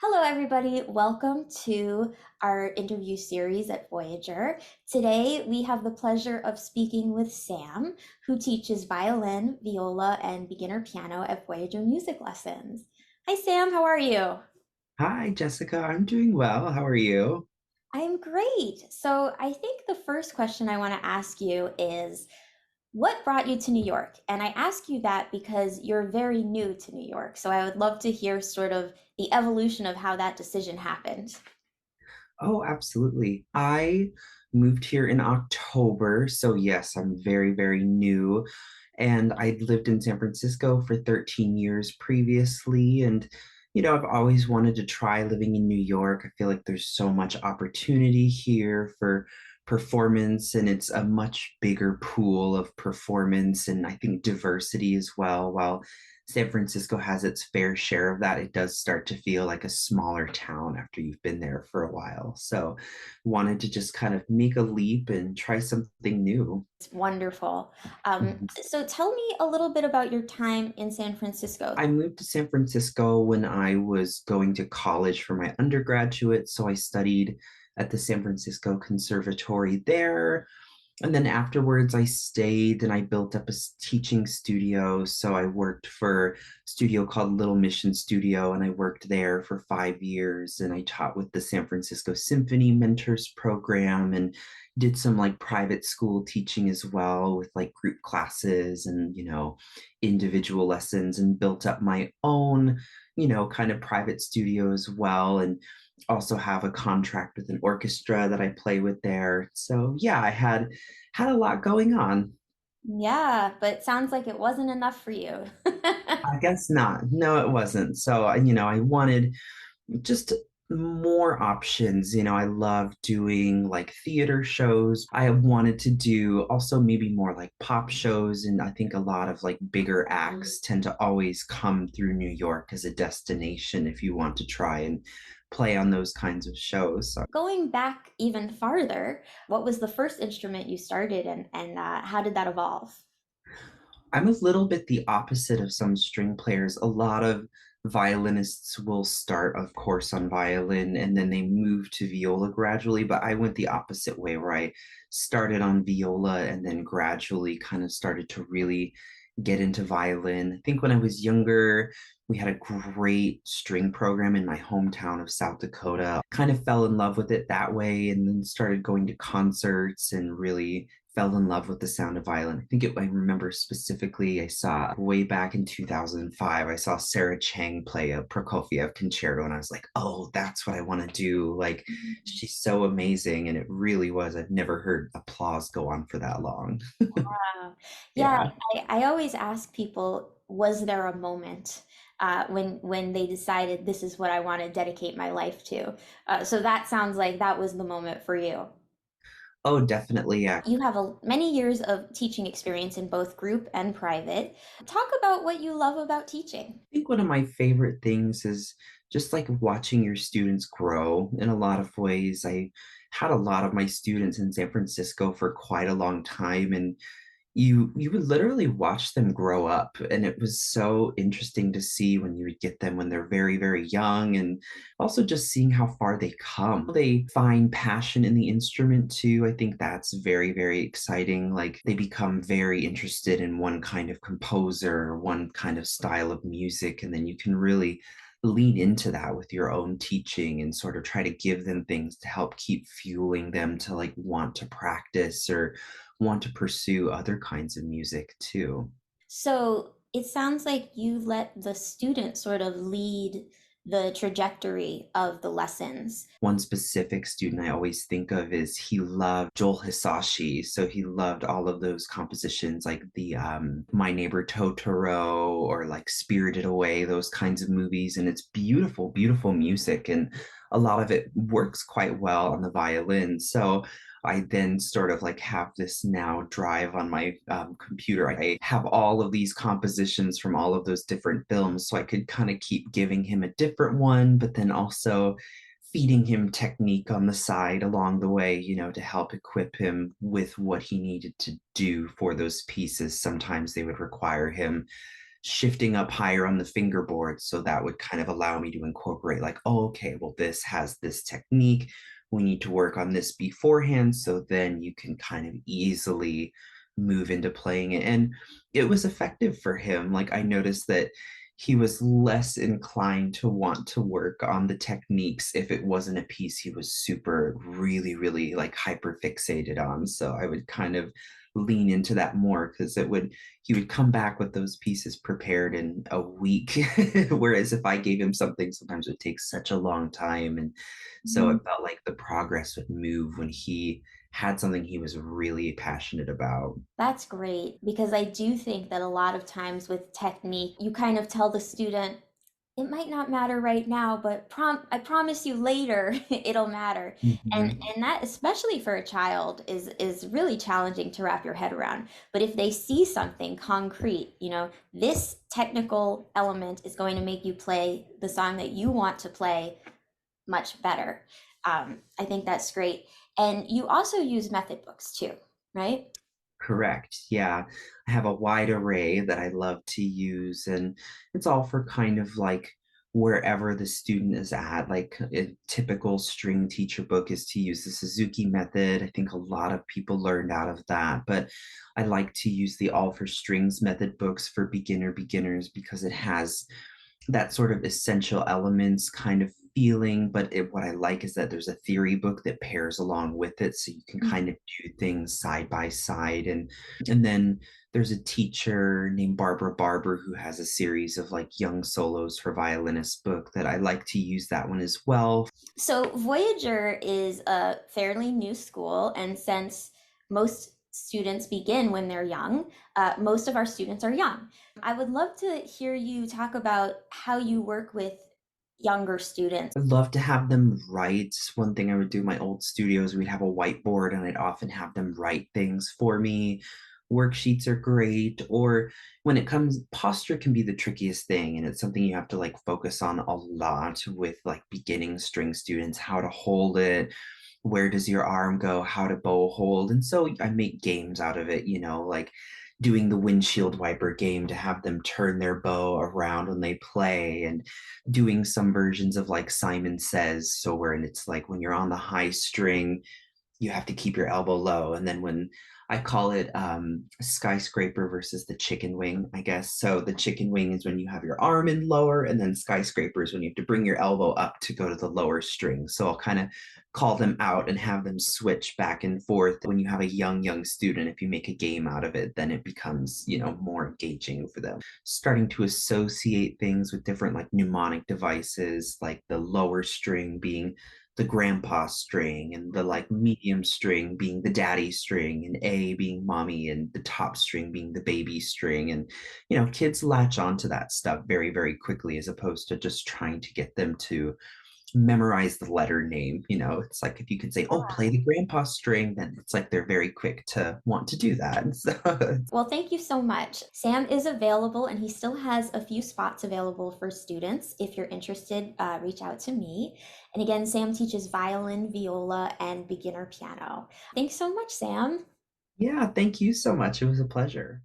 Hello, everybody. Welcome to our interview series at Voyager. Today, we have the pleasure of speaking with Sam, who teaches violin, viola, and beginner piano at Voyager Music Lessons. Hi, Sam. How are you? Hi, Jessica. I'm doing well. How are you? I am great. So, I think the first question I want to ask you is, what brought you to New York? And I ask you that because you're very new to New York. So, I would love to hear sort of the evolution of how that decision happened. Oh, absolutely. I moved here in October. So, yes, I'm very, very new. And I lived in San Francisco for 13 years previously. And I've always wanted to try living in New York. I feel like there's so much opportunity here for performance, and it's a much bigger pool of performance and I think diversity as well. While San Francisco has its fair share of that, it does start to feel like a smaller town after you've been there for a while. So, wanted to just kind of make a leap and try something new. It's wonderful. Mhm. So tell me a little bit about your time in San Francisco. I moved to San Francisco when I was going to college for my undergraduate. So, I studied at the San Francisco Conservatory there. And then afterwards, I stayed and I built up a teaching studio. So I worked for a studio called Little Mission Studio, and I worked there for 5 years. And I taught with the San Francisco Symphony Mentors Program and did some like private school teaching as well with like group classes and, individual lessons, and built up my own, kind of private studio as well. And also have a contract with an orchestra that I play with there. So yeah, I had a lot going on. Yeah, but sounds like it wasn't enough for you. I guess not. No, it wasn't. So, I wanted just more options. I love doing like theater shows. I wanted to do also maybe more like pop shows. And I think a lot of like bigger acts tend to always come through New York as a destination if you want to try and play on those kinds of shows. So Going back even farther, what was the first instrument you started and how did that evolve? I'm a little bit the opposite of some string players. A lot of violinists will start, of course, on violin and then they move to viola gradually. But I went the opposite way, where I started on viola and then gradually kind of started to really get into violin. I think when I was younger, we had a great string program in my hometown of South Dakota. Kind of fell in love with it that way and then started going to concerts and really fell in love with the sound of violin. I remember specifically, I saw way back in 2005, I saw Sarah Chang play a Prokofiev concerto, and I was like, oh, that's what I want to do. Like, she's so amazing. And it really was. I've never heard applause go on for that long. Wow. Yeah, Yeah. I always ask people, was there a moment when they decided this is what I want to dedicate my life to? So that sounds like that was the moment for you. Oh, definitely. Yeah. You have many years of teaching experience in both group and private. Talk about what you love about teaching. I think one of my favorite things is just like watching your students grow in a lot of ways. I had a lot of my students in San Francisco for quite a long time, and you would literally watch them grow up, and it was so interesting to see when you would get them when they're very, very young, and also just seeing how far they come. They find passion in the instrument too. I think that's very, very exciting. Like, they become very interested in one kind of composer, one kind of style of music, and then you can really lean into that with your own teaching and sort of try to give them things to help keep fueling them to like want to practice or want to pursue other kinds of music too. So it sounds like you let the student sort of lead the trajectory of the lessons. One specific student I always think of is he loved Joel Hisashi. So he loved all of those compositions like the My Neighbor Totoro or like Spirited Away, those kinds of movies. And it's beautiful, beautiful music. And a lot of it works quite well on the violin. So I then sort of like have this now drive on my computer. I have all of these compositions from all of those different films, so I could kind of keep giving him a different one, but then also feeding him technique on the side along the way, to help equip him with what he needed to do for those pieces. Sometimes they would require him shifting up higher on the fingerboard. So that would kind of allow me to incorporate, like, oh, okay, well, this has this technique. We need to work on this beforehand. So then you can kind of easily move into playing it. And it was effective for him. Like, I noticed that he was less inclined to want to work on the techniques if it wasn't a piece he was super, really, really like hyper fixated on. So I would kind of lean into that more because he would come back with those pieces prepared in a week. Whereas if I gave him something, sometimes it would take such a long time. And so it felt like the progress would move when he had something he was really passionate about. That's great because I do think that a lot of times with technique, you kind of tell the student, it might not matter right now, but I promise you later it'll matter. And Mhm. and that especially for a child is really challenging to wrap your head around. But if they see something concrete, this technical element is going to make you play the song that you want to play much better. I think that's great. And you also use method books too, right? Correct. Yeah. I have a wide array that I love to use, and it's all for kind of like wherever the student is at. Like a typical string teacher book is to use the Suzuki method. I think a lot of people learned out of that, but I like to use the All for Strings method books for beginners because it has that sort of essential elements kind of feeling. But what I like is that there's a theory book that pairs along with it, so you can kind of do things side by side. And then there's a teacher named Barbara Barber who has a series of like young solos for violinists book that I like to use that one as well. So Voyager is a fairly new school, and since most students begin when they're young, most of our students are young. I would love to hear you talk about how you work with younger students. I'd love to have them write. One thing I would do in my old studios, we'd have a whiteboard and I'd often have them write things for me. Worksheets are great. Or when it comes, posture can be the trickiest thing. And it's something you have to like focus on a lot with like beginning string students, how to hold it, where does your arm go, how to bow hold. And so I make games out of it, like doing the windshield wiper game to have them turn their bow around when they play, and doing some versions of like Simon Says. So where it's like when you're on the high string, you have to keep your elbow low. And then when I call it skyscraper versus the chicken wing, I guess. So the chicken wing is when you have your arm in lower, and then skyscraper is when you have to bring your elbow up to go to the lower string. So I'll kind of call them out and have them switch back and forth. When you have a young student, if you make a game out of it, then it becomes, more engaging for them. Starting to associate things with different like mnemonic devices, like the lower string being the grandpa string, and the like medium string being the daddy string, and A being mommy, and the top string being the baby string. And kids latch onto that stuff very, very quickly, as opposed to just trying to get them to memorize the letter name. It's like if you could say, oh, play the grandpa string, then it's like they're very quick to want to do that. And so Well, thank you so much. Sam is available and he still has a few spots available for students. If you're interested, reach out to me. And again, Sam teaches violin, viola, and beginner piano. Thanks so much, Sam. yeah, thank you so much. It was a pleasure.